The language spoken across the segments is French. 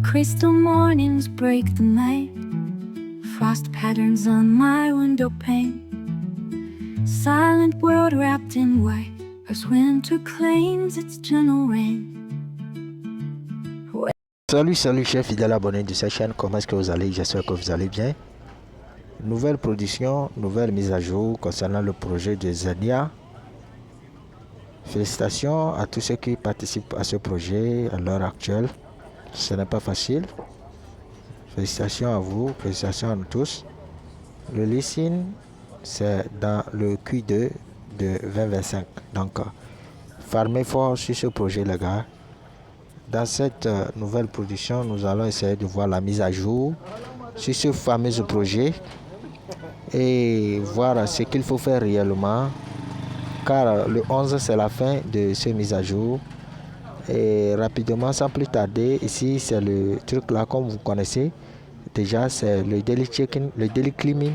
Crystal mornings break the night, frost patterns on my window pane. Silent world wrapped in white, as winter claims its gentle rain. Salut chers fidèles abonnés de cette chaîne, comment est-ce que vous allez? J'espère que vous allez bien. Nouvelle production, nouvelle mise à jour concernant le projet de Zenia. Félicitations à tous ceux qui participent à ce projet à l'heure actuelle. Ce n'est pas facile. Félicitations à vous, félicitations à nous tous. Le leasing, c'est dans le Q2 de 2025. Donc, farmez fort sur ce projet, les gars. Dans cette nouvelle production, nous allons essayer de voir la mise à jour sur ce fameux projet et voir ce qu'il faut faire réellement, car le 11 c'est la fin de cette mise à jour. Et rapidement, sans plus tarder, ici c'est le truc là comme vous connaissez déjà, c'est le daily checking, le daily cleaning.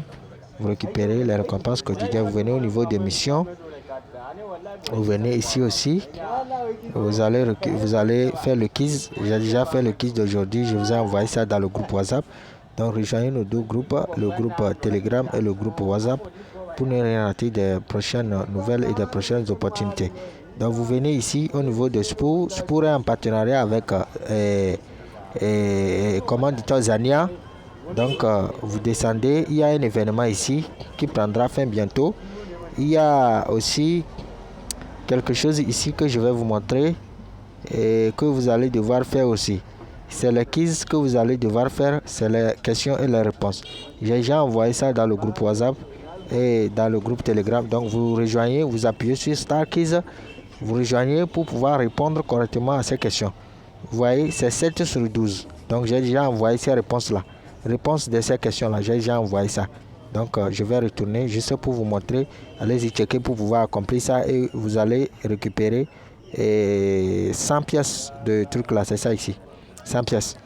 Vous récupérez les récompenses quotidiennes, vous venez au niveau des missions, vous venez ici aussi, vous allez faire le quiz. J'ai déjà fait le quiz d'aujourd'hui, je vous ai envoyé ça dans le groupe WhatsApp. Donc rejoignez nos deux groupes, le groupe Telegram et le groupe WhatsApp, pour ne rien rater des prochaines nouvelles et des prochaines opportunités. Donc vous venez ici au niveau de Spoor. Spoor est en partenariat avec comment dit-on, Zania. Donc vous descendez, il y a un événement ici qui prendra fin bientôt. Il y a aussi quelque chose ici que je vais vous montrer et que vous allez devoir faire aussi. C'est les quiz que vous allez devoir faire, c'est les questions et les réponses. J'ai déjà envoyé ça dans le groupe WhatsApp et dans le groupe Telegram. Donc vous rejoignez, vous appuyez sur Star Quiz, vous rejoignez pour pouvoir répondre correctement à ces questions. Vous voyez, c'est 7 sur 12. Donc j'ai déjà envoyé ces réponses-là. Réponse de ces questions-là, j'ai déjà envoyé ça. Donc je vais retourner juste pour vous montrer. Allez-y checker pour pouvoir accomplir ça et vous allez récupérer 100 pièces de trucs là, c'est ça ici. 100 pièces.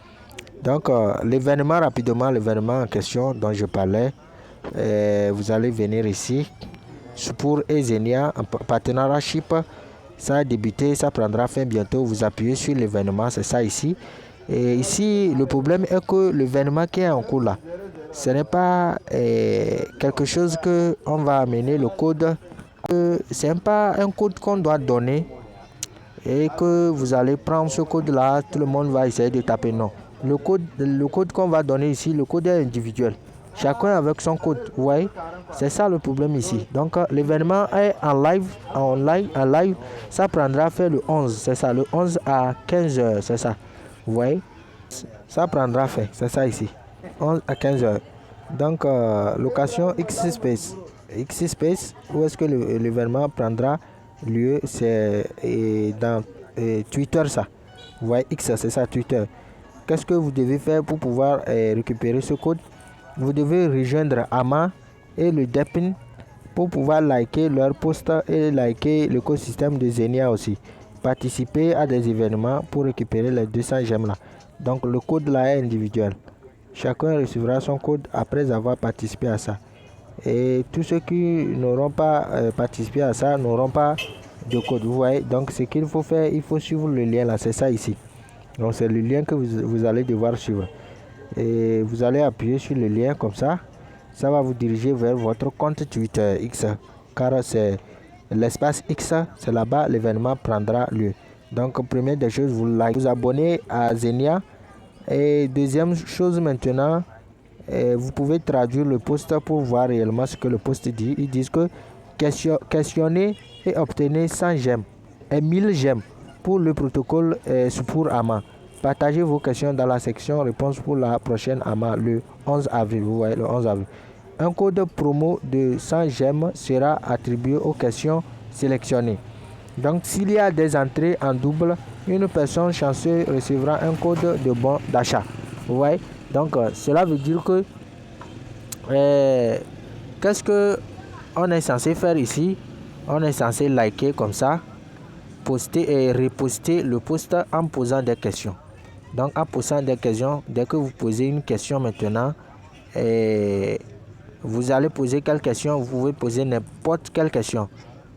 Donc l'événement rapidement, l'événement en question dont je parlais, vous allez venir ici. Pour Zenia, en partenariat, ça a débuté, ça prendra fin bientôt. Vous appuyez sur l'événement, c'est ça ici. Et ici, le problème est que l'événement qui est en cours là, ce n'est pas quelque chose que on va amener le code. C'est pas un code qu'on doit donner et que vous allez prendre ce code là, tout le monde va essayer de taper. Non. Le code qu'on va donner ici, le code est individuel. Chacun avec son code. Vous voyez, c'est ça le problème ici. Donc l'événement est en live, ça prendra fin le 11, c'est ça, le 11 à 15h, c'est ça. Vous voyez, ça prendra fin, c'est ça ici, 11 à 15h. Donc location X-Space, où est-ce que l'événement prendra lieu, c'est dans Twitter ça. Vous voyez, X, c'est ça, Twitter. Qu'est-ce que vous devez faire pour pouvoir récupérer ce code? Vous devez rejoindre Ama et le Depin pour pouvoir liker leur post et liker l'écosystème de Zenia aussi. Participer à des événements pour récupérer les 200 gemmes là. Donc le code là est individuel. Chacun recevra son code après avoir participé à ça. Et tous ceux qui n'auront pas participé à ça n'auront pas de code. Vous voyez, donc ce qu'il faut faire, il faut suivre le lien là, c'est ça ici. Donc c'est le lien que vous allez devoir suivre. Et vous allez appuyer sur le lien comme ça. Ça va vous diriger vers votre compte Twitter X, car c'est l'espace X, c'est là-bas l'événement prendra lieu. Donc première des choses, vous abonnez à Zenia. Et deuxième chose maintenant, vous pouvez traduire le post pour voir réellement ce que le post dit. Ils disent que questionnez et obtenez 100 gemmes et 1000 gemmes pour le protocole pour AMA. Partagez vos questions dans la section réponse pour la prochaine AMA le 11 avril. Vous voyez, le 11 avril. Un code promo de 100 gemmes sera attribué aux questions sélectionnées. Donc, s'il y a des entrées en double, une personne chanceuse recevra un code de bon d'achat. Vous voyez? Donc, cela veut dire que qu'est-ce que on est censé faire ici? On est censé liker comme ça, poster et reposter le post en posant des questions. Donc en posant des questions, dès que vous posez une question maintenant, vous allez poser quelle question, vous pouvez poser n'importe quelle question.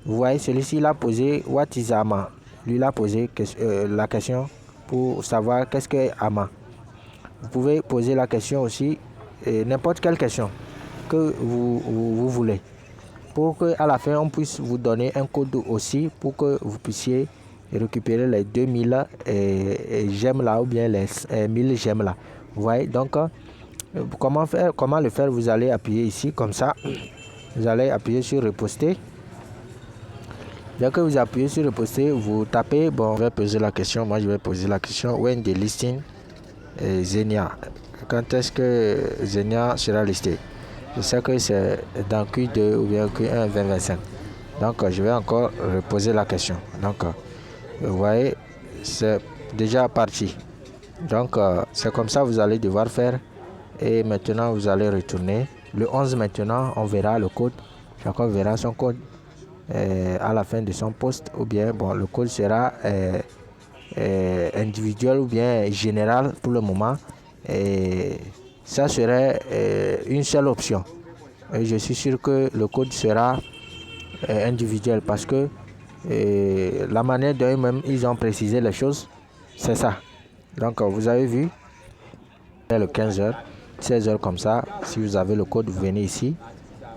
Vous voyez, celui-ci il a posé What is AMA? Lui il a posé la question pour savoir qu'est-ce que AMA. Vous pouvez poser la question aussi, n'importe quelle question que vous voulez, pour qu'à la fin on puisse vous donner un code aussi pour que vous puissiez récupérer les 2000 gemmes là ou bien les 1000 gemmes là. Vous voyez, donc comment le faire? Vous allez appuyer ici comme ça, vous allez appuyer sur reposter. Dès que vous appuyez sur reposter, vous tapez, bon, je vais poser la question, moi je vais poser la question, when the listing Xenia, quand est-ce que Xenia sera listé? Je sais que c'est dans Q2 ou bien Q1 2025. Donc je vais encore reposer la question. Donc vous voyez, c'est déjà parti. Donc c'est comme ça que vous allez devoir faire. Et maintenant vous allez retourner. Le 11 maintenant, on verra le code. Chacun verra son code à la fin de son poste. Ou bien bon, le code sera individuel ou bien général pour le moment. Et ça serait une seule option. Et je suis sûr que le code sera individuel parce que la manière dont eux-mêmes ils ont précisé les choses, c'est ça. Donc vous avez vu, le 15h, 16h comme ça, si vous avez le code, vous venez ici,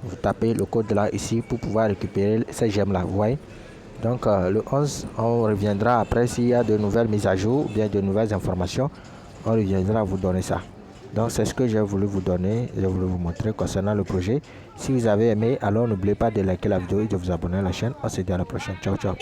vous tapez le code là ici pour pouvoir récupérer ces gemmes là, vous voyez. Donc le 11, on reviendra après s'il y a de nouvelles mises à jour ou bien de nouvelles informations, on reviendra vous donner ça. Donc c'est ce que j'ai voulu vous donner, j'ai voulu vous montrer concernant le projet. Si vous avez aimé, alors n'oubliez pas de liker la vidéo et de vous abonner à la chaîne. On se dit à la prochaine. Ciao, ciao.